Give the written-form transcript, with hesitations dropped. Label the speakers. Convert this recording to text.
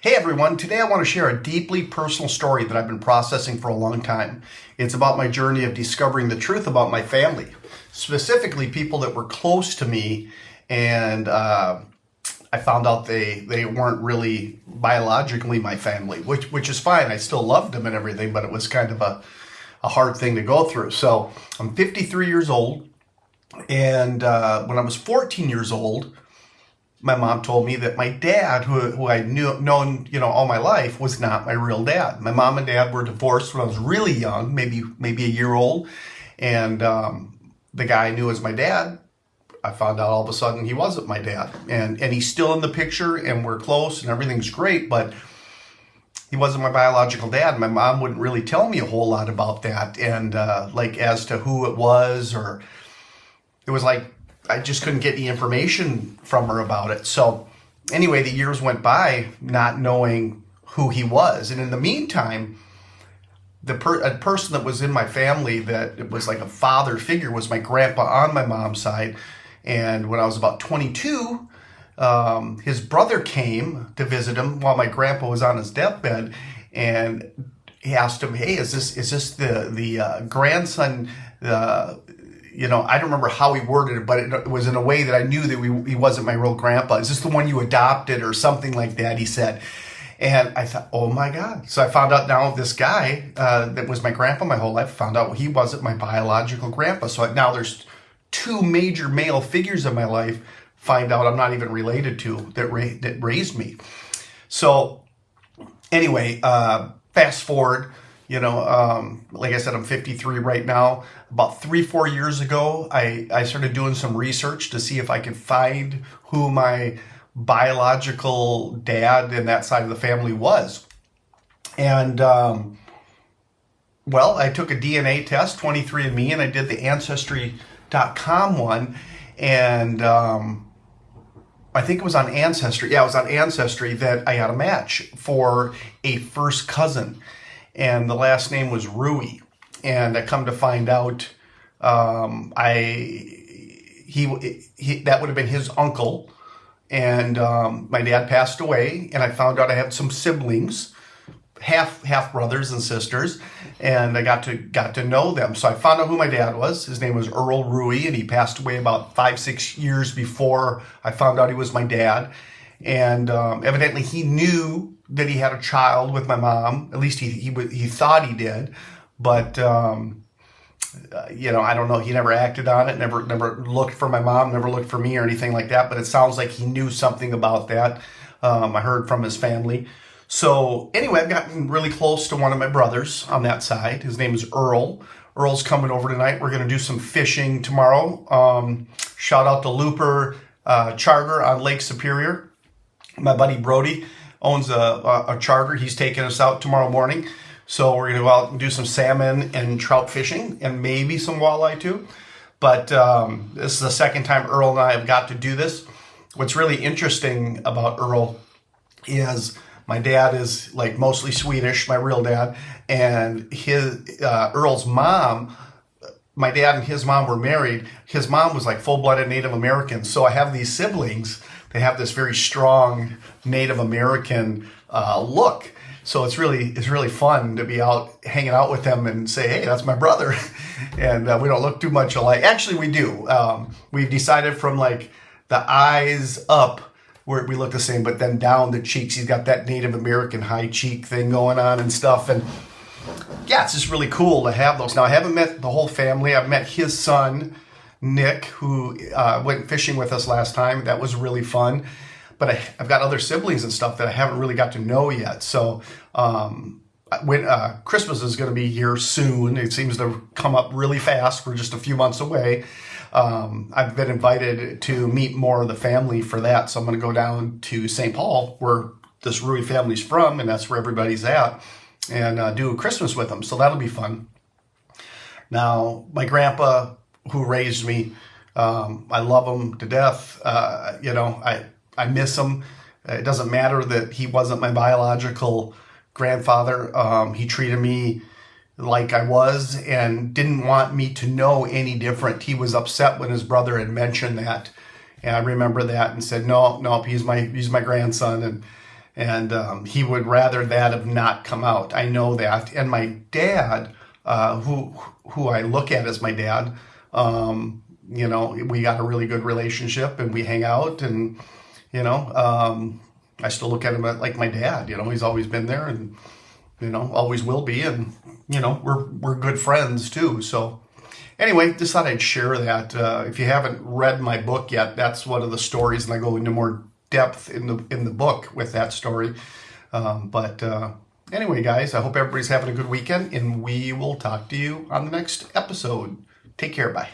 Speaker 1: Hey everyone, today I want to share a deeply personal story that I've been processing for a long time. It's about my journey of discovering the truth about my family, specifically people that were close to me, and I found out they weren't really biologically my family, which is fine. I still loved them and everything, but it was kind of a hard thing to go through. So I'm 53 years old, and when I was 14 years old, my mom told me that my dad, who I known all my life, was not my real dad. My mom and dad were divorced when I was really young, maybe a year old, and the guy I knew as my dad, I found out all of a sudden he wasn't my dad, and he's still in the picture, and we're close, and everything's great, but he wasn't my biological dad. My mom wouldn't really tell me a whole lot about that, and like as to who it was, or it was like I just couldn't get any information from her about it. So anyway, the years went by not knowing who he was. And in the meantime, a person that was in my family that it was like a father figure was my grandpa on my mom's side. And when I was about 22, his brother came to visit him while my grandpa was on his deathbed. And he asked him, hey, is this the grandson, I don't remember how he worded it, but it was in a way that I knew that he wasn't my real grandpa. Is this the one you adopted or something like that, he said. And I thought, oh my God. So I found out now this guy that was my grandpa my whole life, found out he wasn't my biological grandpa. So now there's two major male figures in my life, find out I'm not even related to, that raised me. So anyway, fast forward. Like I said, I'm 53 right now. About 3-4 years ago, I started doing some research to see if I could find who my biological dad in that side of the family was. And, I took a DNA test, 23andMe, and I did the Ancestry.com one. And I think it was on Ancestry. Yeah, it was on Ancestry that I got a match for a first cousin. And the last name was Rui, and I come to find out, that would have been his uncle, and my dad passed away, and I found out I had some siblings, half brothers and sisters, and I got to know them. So I found out who my dad was. His name was Earl Rui, and he passed away about 5-6 years before I found out he was my dad, and evidently he knew that he had a child with my mom. At least he thought he did, but I don't know. He never acted on it. Never looked for my mom. Never looked for me or anything like that. But it sounds like he knew something about that. I heard from his family. So anyway, I've gotten really close to one of my brothers on that side. His name is Earl. Earl's coming over tonight. We're going to do some fishing tomorrow. Shout out to Looper Charter on Lake Superior. My buddy Brody owns a charter. He's taking us out tomorrow morning. So we're going to go out and do some salmon and trout fishing and maybe some walleye too. But this is the second time Earl and I have got to do this. What's really interesting about Earl is my dad is like mostly Swedish, my real dad, and Earl's mom, my dad and his mom were married. His mom was like full-blooded Native American. So I have these siblings. They have this very strong Native American look. So it's really fun to be out hanging out with them and say, hey, that's my brother. And we don't look too much alike. Actually, we do. We've decided from like the eyes up where we look the same, but then down the cheeks, he's got that Native American high cheek thing going on and stuff. And yeah, it's just really cool to have those. Now, I haven't met the whole family. I've met his son, Nick, who went fishing with us last time. That was really fun. But I've got other siblings and stuff that I haven't really got to know yet. So when Christmas is going to be here soon, it seems to come up really fast. We're just a few months away. I've been invited to meet more of the family for that. So I'm going to go down to St. Paul, where this Rui family's from, and that's where everybody's at, and do Christmas with them. So that'll be fun. Now, my grandpa, who raised me, I love him to death. I miss him. It doesn't matter that he wasn't my biological grandfather. He treated me like I was and didn't want me to know any different. He was upset when his brother had mentioned that. And I remember that and said, no, he's my grandson. And he would rather that have not come out. I know that. And my dad, who I look at as my dad, you know, we got a really good relationship and we hang out, and, you know, I still look at him like my dad. You know, he's always been there, and, you know, always will be. And, you know, we're good friends too. So anyway, just thought I'd share that. If you haven't read my book yet, that's one of the stories, and I go into more depth in the book with that story. But anyway, guys, I hope everybody's having a good weekend, and we will talk to you on the next episode. Take care. Bye.